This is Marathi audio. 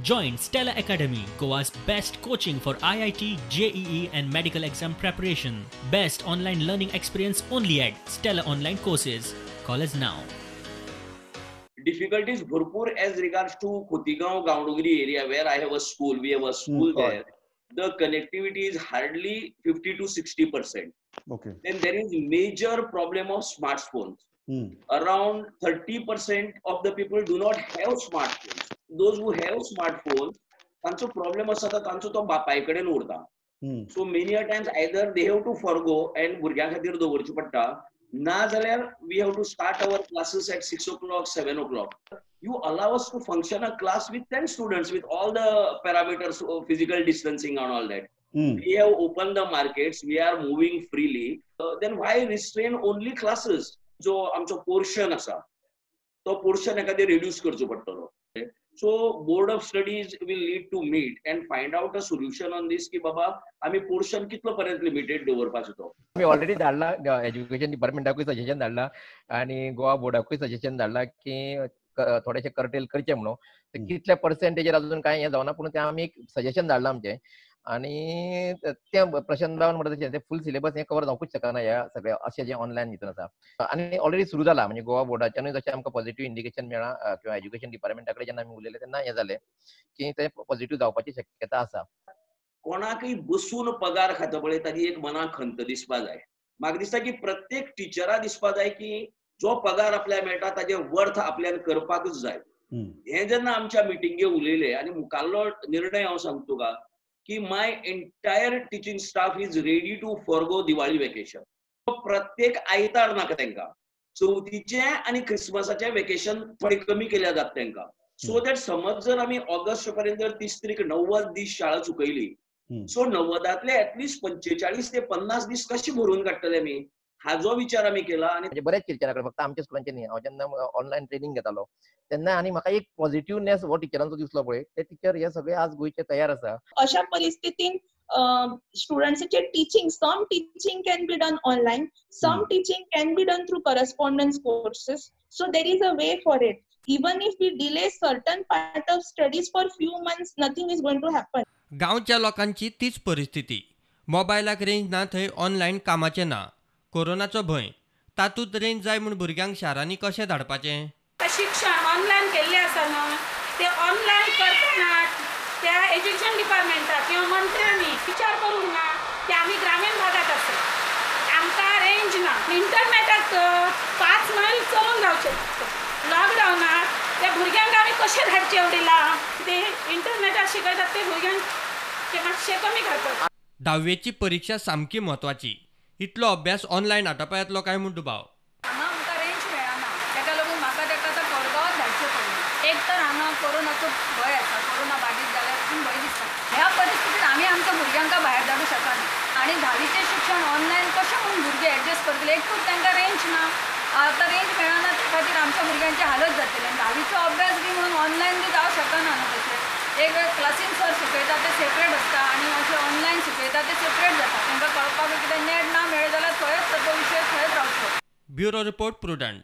Join Stella Academy, Goa's best coaching for IIT, JEE and medical exam preparation. Best online learning experience only at Stella Online Courses. Call us now. Difficulties bharpur as regards to Khotigaon, Gaundogiri area where I have a school, we have a school there. The connectivity is hardly 50 to 60%. Okay. Then there is major problem of smartphones. Around 30% of the people do not have smartphones. Those who have smartphones, तांचो problem असा तर तांचो तो बापाय कडेन उरता. So many a times either they have to forgo and भुरग्यां खातीर दवरची पडटा, ना जाल्यार we have to start our classes at 6 o'clock, 7 o'clock. You allow us to function a class with 10 students with all the parameters of physical distancing and all that. We have opened the markets, we are moving freely. Then why restrain only classes? जो आमचो पोर्शन असा तो पोर्शन एखादे रिड्यूस करचो पडटलो. So board of studies will need to meet and find out a solution on this की बाबा आम्ही पोर्शन कितलो पर्यंत लिमिटेड दवरपाचो तो. मी ऑलरेडी धाडला एज्युकेशन डिपार्टमेंटाकूय सजेशन धाडला आणि गोवा बोर्डाकूय सजेशन धाडला की थोडेशे कर्टेल करचे म्हणून कितल्या पर्सेंटेजर अजून काय हे जावना पूण ते आमी एक सजेशन धाडला आमचे आणि ते प्रशांत बावन म्हणटा ते फुल सिलेबस हे कवर जावंकूच शकना ह्या सगळ्या अशें जे ऑनलायन हितून आसा आणि ऑलरेडी सुरू जाला म्हणजे गोवा बोर्डाच्यानूय जशें आमकां पॉझिटिव्ह इंडिकेशन मेळ्ळा किंवा एज्युकेशन डिपार्टमेंटा कडेन जेन्ना आमी उलयले तेन्ना हे जालें की ते पॉझिटिव्ह जावपाची शक्यता आसा. कोणाकय बसून पगार खाता पळय ताजी एक मनाक खंत दिसपा जाय. म्हाका दिसता की प्रत्येक टिचरा दिसपा जाय की जो पगार आपल्याक मेळटा ताजे वर्थ आपल्यान करपाकूच जाय. हे जेन्ना आमच्या मिटिंगे उलयले आनी मुखाल्लो निर्णय हांव सांगता तुका की my entire teaching staff is ready to forgo Diwali vacation. प्रत्येक आयतार नाका तांकां चवथीचे आणि क्रिसमसाचे वेकेशन थोडे कमी केल्या जाता तांकां. सो दॅट समज जर आमी ऑगस्ट पर्यंत जर 30-90 दीस शाळा चुकयली सो 90तले ऍटलिस्ट 45 ते 50 दीस कशे भरून काडटले आमी हाजो विचार आमी केला. आणि बरेच टिचरांकडे फक्त आमच्या स्कुलांचे न्ही हांव जेन्ना ऑनलायन ट्रेनिंग घेतालो तेन्ना आनी म्हाका एक पॉझिटिव्हनेस हो टिचरांचो दिसलो पळय ते टिचर हे सगळे आज गोंयचे तयार आसा. अशा परिस्थितीत स्टुडंट्सचे teaching some teaching can be done online, some teaching can be done through correspondence courses. So there is a way for it. Even if we delay certain part of studies for few months, nothing is going to happen. गांवच्या लोकांची तीच परिस्थिती. मोबायलाक रेंज ना थंय ऑनलायन कामाचें ना. कोरोनाचो भंय. तातूंत रेंज जाय म्हूण भुरग्यांक शारांनी कशें धाडपाचें? शिक्षण ऑनलायन केल्लें आसा न्हय ते ऑनलायन करतना त्या एज्युकेशन डिपार्टमेंटाक किंवा मंत्र्यांनी विचार करूंक ना की आमी ग्रामीण भागात आसा आमकां रेंज ना इंटरनेटाक 5 मैल चलून जावचें. लॉकडावनात त्या भुरग्यांक आमी कशें धाडचें उडिला ते इंटरनेटार शिकयतात ते भुरग्यांक ते मातशें कमी घालतात. 10वीची परीक्षा सामकी म्हत्वाची. इतलो अभ्यास ऑनलायन हाडपा येतलो काय म्हूण दुबाव. हांगा आमकां रेंज मेळना ताका लागून म्हाका ताका आतां कोरगांवांत धाडचें पडलें. एक तर हांगा कोरोनाचो भंय आसा, कोरोना बाधित जाल्यार पूण भंय दिसता. ह्या परिस्थितीत आमी आमच्या भुरग्यांक भायर धाडूंक शकना आनी 10वीचें शिक्षण ऑनलायन कशें म्हणून भुरगे एडजस्ट करतले. एक तर तांकां रेंज ना, आतां रेंज मेळना त्या खातीर आमच्या भुरग्यांची हालत जातली. 10वीचो अभ्यास बी म्हणून ऑनलायन बी जावं शकना न्हू तशें. एक क्लासीन सर शिकयता ते सेपरेट आसता आनी अशें ऑनलायन शिकयता ते सेपरेट जाता. तांकां कळपाक कितें नेट ना मेळ्ळें जाल्यार थंयच तो विशय थंयच रावचो. Bureau report prudent.